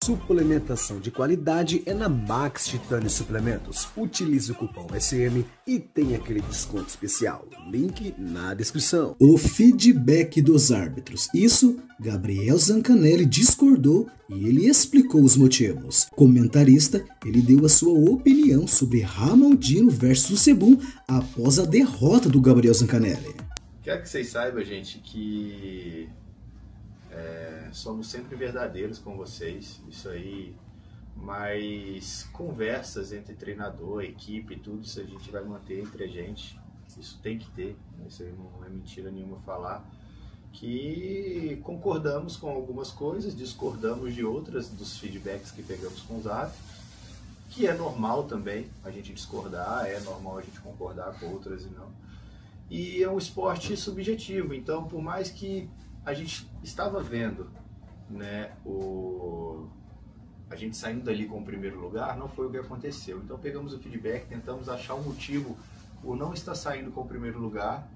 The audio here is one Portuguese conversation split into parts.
Suplementação de qualidade é na Max Titânio Suplementos. Utilize o cupom SM e tem aquele desconto especial. Link na descrição. O feedback dos árbitros. Isso, Gabriel Zancanelli discordou e ele explicou os motivos. Comentarista, ele deu a sua opinião sobre Ramondino versus Sebum após a derrota do Gabriel Zancanelli. Quero que vocês saibam, gente, que somos sempre verdadeiros com vocês, isso aí, mas conversas entre treinador, equipe, tudo isso a gente vai manter entre a gente, isso tem que ter, isso aí não é mentira nenhuma falar, que concordamos com algumas coisas, discordamos de outras, dos feedbacks que pegamos com os árbitros, que é normal também a gente discordar, é normal a gente concordar com outras e não. E é um esporte subjetivo, então por mais que a gente estava vendo, né, a gente saindo dali com o primeiro lugar, não foi o que aconteceu. Então pegamos o feedback, tentamos achar um motivo por não estar saindo com o primeiro lugar.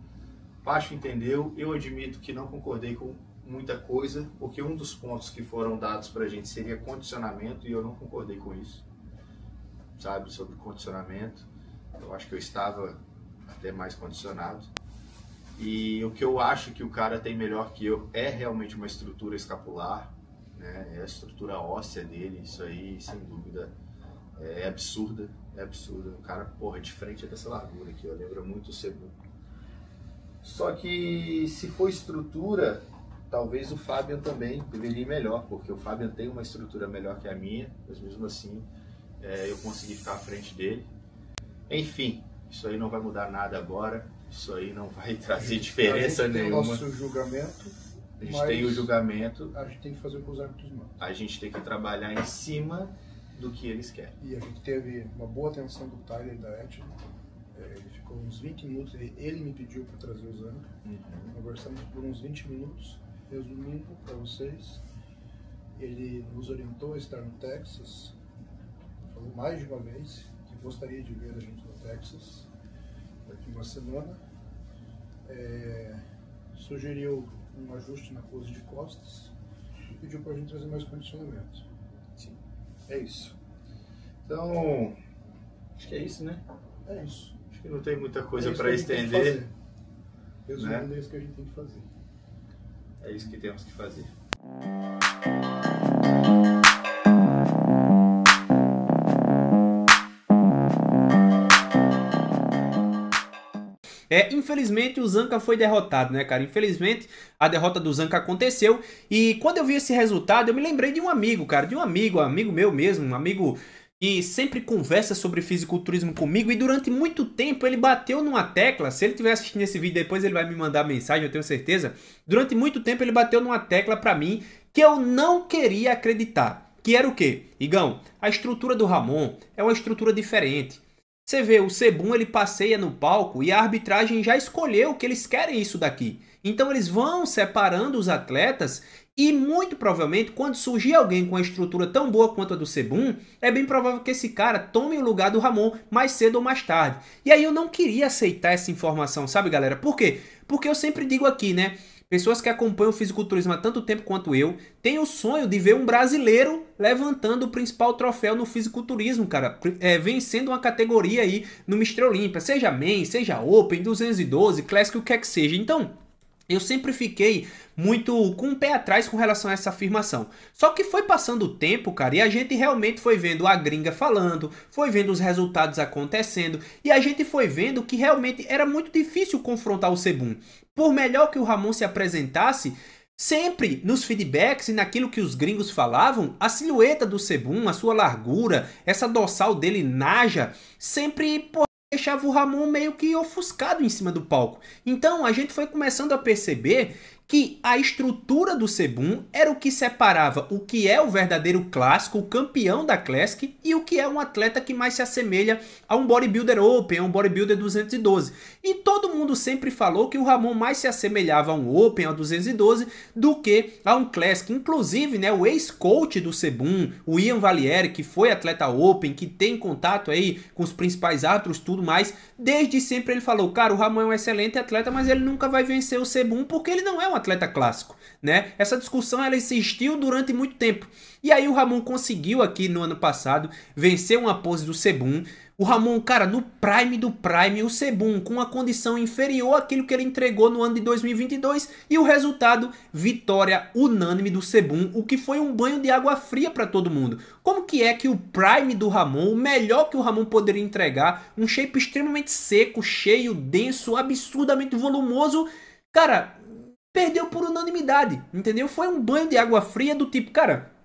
Pacho entendeu, eu admito que não concordei com muita coisa, porque um dos pontos que foram dados para a gente seria condicionamento e eu não concordei com isso, sabe, sobre condicionamento. Eu acho que eu estava até mais condicionado. E o que eu acho que o cara tem melhor que eu é realmente uma estrutura escapular, né? É a estrutura óssea dele, isso aí, sem dúvida, é absurda, é absurda. O cara, porra, de frente é dessa largura aqui, ó, lembra muito o Sebum. Só que se for estrutura, talvez o Fabian também deveria ir melhor, porque o Fabian tem uma estrutura melhor que a minha, mas mesmo assim eu consegui ficar à frente dele. Enfim, isso aí não vai mudar nada agora. Isso aí não vai trazer diferença nenhuma. A gente tem o nosso julgamento. A gente tem o julgamento. A gente tem que fazer o que os árbitros mandam. A gente tem que trabalhar em cima do que eles querem. E a gente teve uma boa atenção do Tyler e da Etna. Ele ficou uns 20 minutos, ele me pediu para trazer o Zanca. Conversamos por uns 20 minutos, resumindo para vocês. Ele nos orientou a estar no Texas. Falou mais de uma vez que gostaria de ver a gente no Texas daqui uma semana. Sugeriu um ajuste na pose de costas e pediu para a gente trazer mais condicionamento. Sim. É isso. Então, acho que é isso, né? É isso. Acho que não tem muita coisa para estender. Resumindo, é isso que a gente tem que fazer. É isso que temos que fazer. Infelizmente o Zanca foi derrotado, né, cara? Infelizmente a derrota do Zanca aconteceu e quando eu vi esse resultado eu me lembrei de um amigo, cara, de um amigo meu mesmo, um amigo que sempre conversa sobre fisiculturismo comigo e durante muito tempo ele bateu numa tecla, se ele estiver assistindo esse vídeo depois ele vai me mandar mensagem, eu tenho certeza, durante muito tempo ele bateu numa tecla pra mim que eu não queria acreditar, que era o quê? Igão, a estrutura do Ramon é uma estrutura diferente. Você vê, o Sebum ele passeia no palco e a arbitragem já escolheu que eles querem isso daqui. Então eles vão separando os atletas e muito provavelmente quando surgir alguém com uma estrutura tão boa quanto a do Sebum, é bem provável que esse cara tome o lugar do Ramon mais cedo ou mais tarde. E aí eu não queria aceitar essa informação, sabe galera? Por quê? Porque eu sempre digo aqui, né? Pessoas que acompanham o fisiculturismo há tanto tempo quanto eu, têm o sonho de ver um brasileiro levantando o principal troféu no fisiculturismo, cara. Vencendo uma categoria aí no Mr. Olympia, seja main, seja open, 212, classic, o que é que seja. Então, eu sempre fiquei muito com o pé atrás com relação a essa afirmação. Só que foi passando o tempo, cara, e a gente realmente foi vendo a gringa falando, foi vendo os resultados acontecendo, e a gente foi vendo que realmente era muito difícil confrontar o Sebum. Por melhor que o Ramon se apresentasse, sempre nos feedbacks e naquilo que os gringos falavam, a silhueta do Sebum, a sua largura, essa dorsal dele naja, sempre deixava o Ramon meio que ofuscado em cima do palco. Então a gente foi começando a perceber que a estrutura do Sebum era o que separava o que é o verdadeiro clássico, o campeão da Classic, e o que é um atleta que mais se assemelha a um bodybuilder open, a um bodybuilder 212. E todo mundo sempre falou que o Ramon mais se assemelhava a um open, a 212, do que a um Classic. Inclusive, né, o ex-coach do Sebum, o Ian Valieri, que foi atleta open, que tem contato aí com os principais árbitros, tudo mais, desde sempre ele falou, cara, o Ramon é um excelente atleta, mas ele nunca vai vencer o Sebum, porque ele não é um um atleta clássico, né? Essa discussão ela existiu durante muito tempo. E aí o Ramon conseguiu aqui no ano passado vencer uma pose do Sebum. O Ramon, cara, no prime do prime, o Sebum com uma condição inferior àquilo que ele entregou no ano de 2022 e o resultado, vitória unânime do Sebum, o que foi um banho de água fria para todo mundo. Como que é que o prime do Ramon, o melhor que o Ramon poderia entregar, um shape extremamente seco, cheio, denso, absurdamente volumoso, cara, perdeu por unanimidade, entendeu? Foi um banho de água fria do tipo, cara...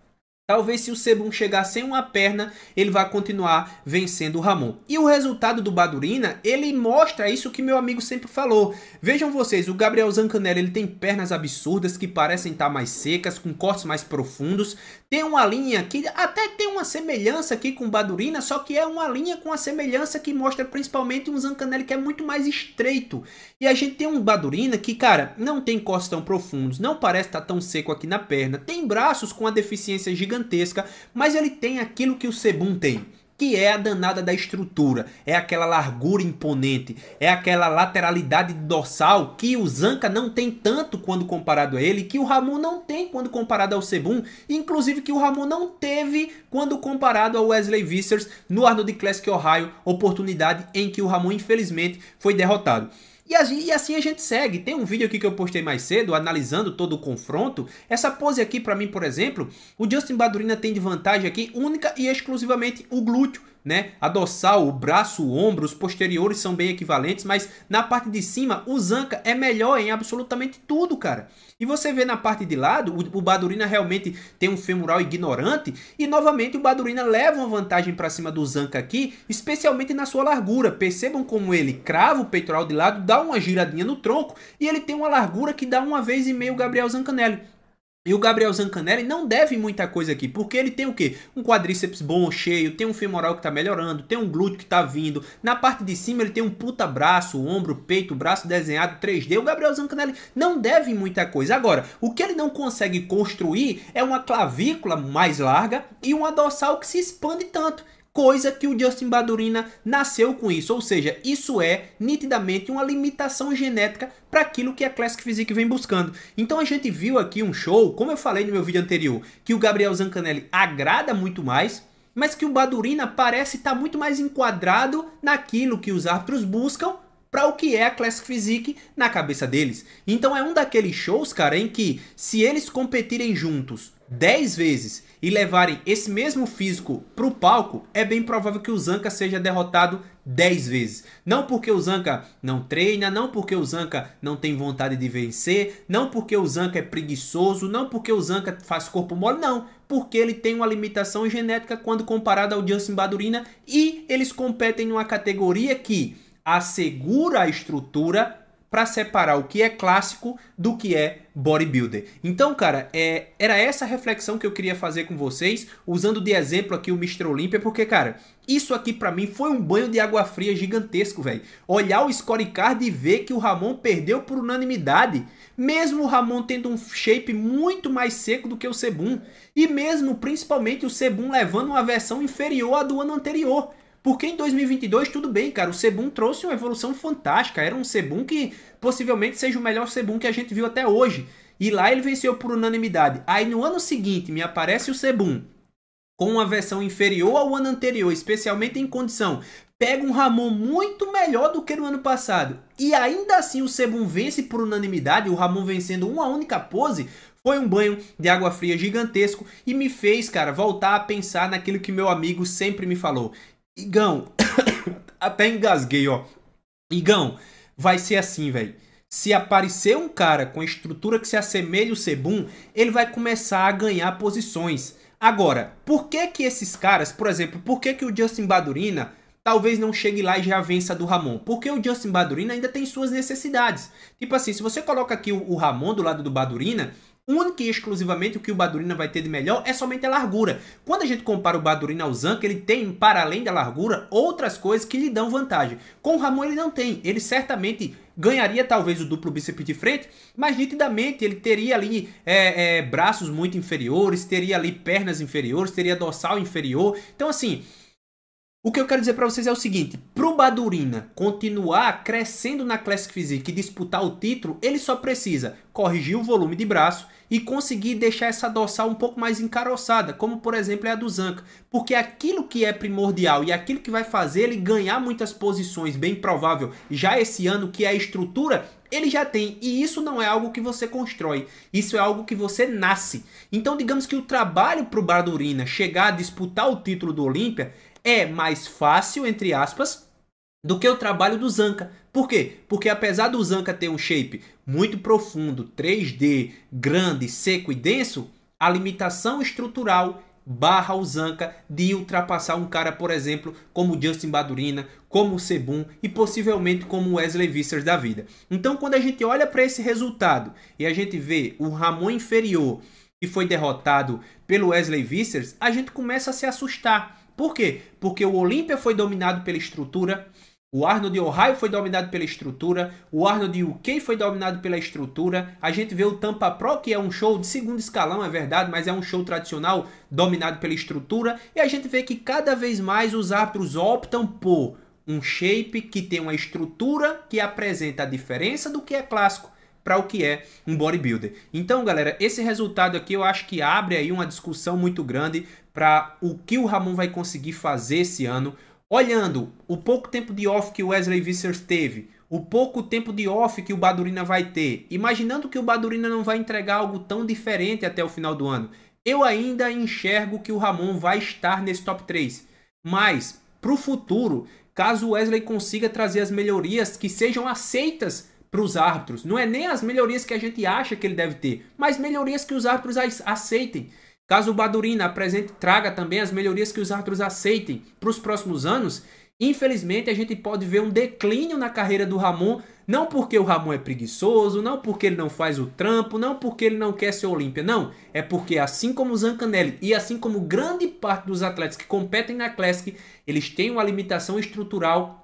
Talvez se o Sebum chegar sem uma perna, ele vai continuar vencendo o Ramon. E o resultado do Badurina, ele mostra isso que meu amigo sempre falou. Vejam vocês, o Gabriel Zancanelli ele tem pernas absurdas que parecem estar mais secas, com cortes mais profundos. Tem uma linha que até tem uma semelhança aqui com o Badurina, só que é uma linha com a semelhança que mostra principalmente um Zancanelli que é muito mais estreito. E a gente tem um Badurina que, cara, não tem cortes tão profundos, não parece estar tão seco aqui na perna, tem braços com a deficiência gigantesca, mas ele tem aquilo que o Sebum tem, que é a danada da estrutura, é aquela largura imponente, é aquela lateralidade dorsal que o Zanca não tem tanto quando comparado a ele, que o Ramon não tem quando comparado ao Sebum, inclusive que o Ramon não teve quando comparado ao Wesley Vissers no Arnold Classic Ohio, oportunidade em que o Ramon infelizmente foi derrotado. E assim a gente segue. Tem um vídeo aqui que eu postei mais cedo, analisando todo o confronto. Essa pose aqui, pra mim, por exemplo, o Justin Badurina tem de vantagem aqui, única e exclusivamente o glúteo, né? A dorsal, o braço, o ombro, os posteriores são bem equivalentes, mas na parte de cima, o Zanca é melhor em absolutamente tudo, cara. E você vê na parte de lado, o Badurina realmente tem um femoral ignorante, e novamente o Badurina leva uma vantagem para cima do Zanca aqui, especialmente na sua largura. Percebam como ele crava o peitoral de lado, dá uma giradinha no tronco, e ele tem uma largura que dá 1,5 vezes o Gabriel Zancanelli. E o Gabriel Zancanelli não deve muita coisa aqui, porque ele tem o quê? Um quadríceps bom, cheio, tem um femoral que tá melhorando, tem um glúteo que tá vindo. Na parte de cima ele tem um puta braço, ombro, peito, braço desenhado 3D. O Gabriel Zancanelli não deve muita coisa. Agora, o que ele não consegue construir é uma clavícula mais larga e uma dorsal que se expande tanto. Coisa que o Justin Badurina nasceu com isso, ou seja, isso é nitidamente uma limitação genética para aquilo que a Classic Physique vem buscando. Então a gente viu aqui um show, como eu falei no meu vídeo anterior, que o Gabriel Zancanelli agrada muito mais, mas que o Badurina parece estar muito mais enquadrado naquilo que os árbitros buscam para o que é a Classic Physique na cabeça deles. Então é um daqueles shows, cara, em que se eles competirem juntos 10 vezes e levarem esse mesmo físico para o palco, é bem provável que o Zanca seja derrotado 10 vezes. Não porque o Zanca não treina, não porque o Zanca não tem vontade de vencer, não porque o Zanca é preguiçoso, não porque o Zanca faz corpo mole, não. Porque ele tem uma limitação genética quando comparado ao Justin Badurina, e eles competem numa categoria que assegura a estrutura para separar o que é clássico do que é bodybuilder. Então, cara, era essa reflexão que eu queria fazer com vocês, usando de exemplo aqui o Mr. Olympia, porque, cara, isso aqui pra mim foi um banho de água fria gigantesco, velho. Olhar o scorecard e ver que o Ramon perdeu por unanimidade, mesmo o Ramon tendo um shape muito mais seco do que o Sebum, e mesmo, principalmente, o Sebum levando uma versão inferior à do ano anterior. Porque em 2022, tudo bem, cara, o Sebum trouxe uma evolução fantástica. Era um Sebum que possivelmente seja o melhor Sebum que a gente viu até hoje. E lá ele venceu por unanimidade. Aí no ano seguinte me aparece o Sebum com uma versão inferior ao ano anterior, especialmente em condição. Pega um Ramon muito melhor do que no ano passado. E ainda assim o Sebum vence por unanimidade, o Ramon vencendo uma única pose. Foi um banho de água fria gigantesco e me fez, cara, voltar a pensar naquilo que meu amigo sempre me falou. Igão, até engasguei, ó. Igão, vai ser assim, velho. Se aparecer um cara com estrutura que se assemelha ao Sebum, ele vai começar a ganhar posições. Agora, por que que esses caras, por exemplo, por que que o Justin Badurina talvez não chegue lá e já vença do Ramon? Porque o Justin Badurina ainda tem suas necessidades. Tipo assim, se você coloca aqui o Ramon do lado do Badurina, única e exclusivamente o que o Badurina vai ter de melhor é somente a largura. Quando a gente compara o Badurina ao Zanca, ele tem, para além da largura, outras coisas que lhe dão vantagem. Com o Ramon ele não tem. Ele certamente ganharia talvez o duplo bíceps de frente, mas nitidamente ele teria ali braços muito inferiores, teria ali pernas inferiores, teria dorsal inferior. Então assim, O que eu quero dizer para vocês é o seguinte, pro Badurina continuar crescendo na Classic Physique e disputar o título, ele só precisa corrigir o volume de braço e conseguir deixar essa dorsal um pouco mais encaroçada, como por exemplo é a do Zanca. Porque aquilo que é primordial e aquilo que vai fazer ele ganhar muitas posições, bem provável, já esse ano, que é a estrutura, ele já tem. E isso não é algo que você constrói, isso é algo que você nasce. Então digamos que o trabalho pro Badurina chegar a disputar o título do Olímpia é mais fácil, entre aspas, do que o trabalho do Zanca. Por quê? Porque apesar do Zanca ter um shape muito profundo, 3D, grande, seco e denso, a limitação estrutural barra o Zanca de ultrapassar um cara, por exemplo, como o Justin Badurina, como o Sebum e possivelmente como o Wesley Vissers da vida. Então quando a gente olha para esse resultado e a gente vê o Ramon inferior que foi derrotado pelo Wesley Vissers, a gente começa a se assustar. Por quê? Porque o Olímpia foi dominado pela estrutura, o Arnold Ohio foi dominado pela estrutura, o Arnold UK foi dominado pela estrutura, a gente vê o Tampa Pro, que é um show de segundo escalão, é verdade, mas é um show tradicional dominado pela estrutura, e a gente vê que cada vez mais os árbitros optam por um shape que tem uma estrutura que apresenta a diferença do que é clássico para o que é um bodybuilder. Então, galera, esse resultado aqui eu acho que abre aí uma discussão muito grande para o que o Ramon vai conseguir fazer esse ano. Olhando o pouco tempo de off que o Wesley Vissers teve, o pouco tempo de off que o Badurina vai ter, imaginando que o Badurina não vai entregar algo tão diferente até o final do ano, eu ainda enxergo que o Ramon vai estar nesse top 3. Mas, para o futuro, caso o Wesley consiga trazer as melhorias que sejam aceitas para os árbitros, não é nem as melhorias que a gente acha que ele deve ter, mas melhorias que os árbitros aceitem. Caso o Badurina traga também as melhorias que os árbitros aceitem para os próximos anos, infelizmente a gente pode ver um declínio na carreira do Ramon, não porque o Ramon é preguiçoso, não porque ele não faz o trampo, não porque ele não quer ser Olímpia, não. É porque assim como o Zancanelli e assim como grande parte dos atletas que competem na Classic, eles têm uma limitação estrutural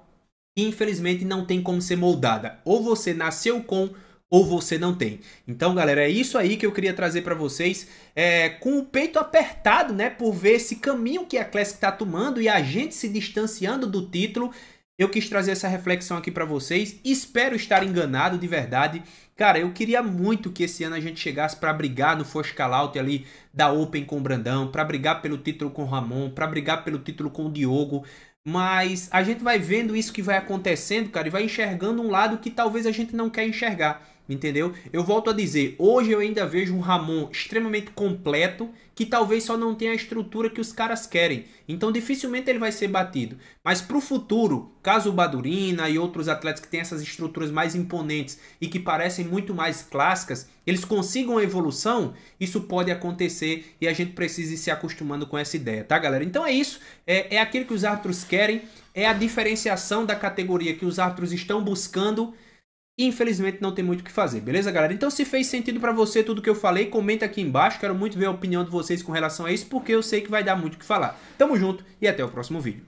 que infelizmente não tem como ser moldada. Ou você nasceu com, ou você não tem. Então, galera, é isso aí que eu queria trazer para vocês, com o peito apertado, né, por ver esse caminho que a Classic está tomando e a gente se distanciando do título. Eu quis trazer essa reflexão aqui para vocês. Espero estar enganado de verdade. Cara, eu queria muito que esse ano a gente chegasse para brigar no First Callout ali da Open com o Brandão, para brigar pelo título com o Ramon, para brigar pelo título com o Diogo. Mas a gente vai vendo isso que vai acontecendo, cara, e vai enxergando um lado que talvez a gente não quer enxergar. Entendeu? Eu volto a dizer, hoje eu ainda vejo um Ramon extremamente completo, que talvez só não tenha a estrutura que os caras querem. Então dificilmente ele vai ser batido. Mas para o futuro, caso o Badurina e outros atletas que têm essas estruturas mais imponentes e que parecem muito mais clássicas, eles consigam a evolução, isso pode acontecer e a gente precisa ir se acostumando com essa ideia, tá, galera? Então é isso, é aquilo que os árbitros querem, é a diferenciação da categoria que os árbitros estão buscando. Infelizmente não tem muito o que fazer, beleza, galera? Então se fez sentido pra você tudo que eu falei, comenta aqui embaixo. Quero muito ver a opinião de vocês com relação a isso, porque eu sei que vai dar muito o que falar. Tamo junto e até o próximo vídeo.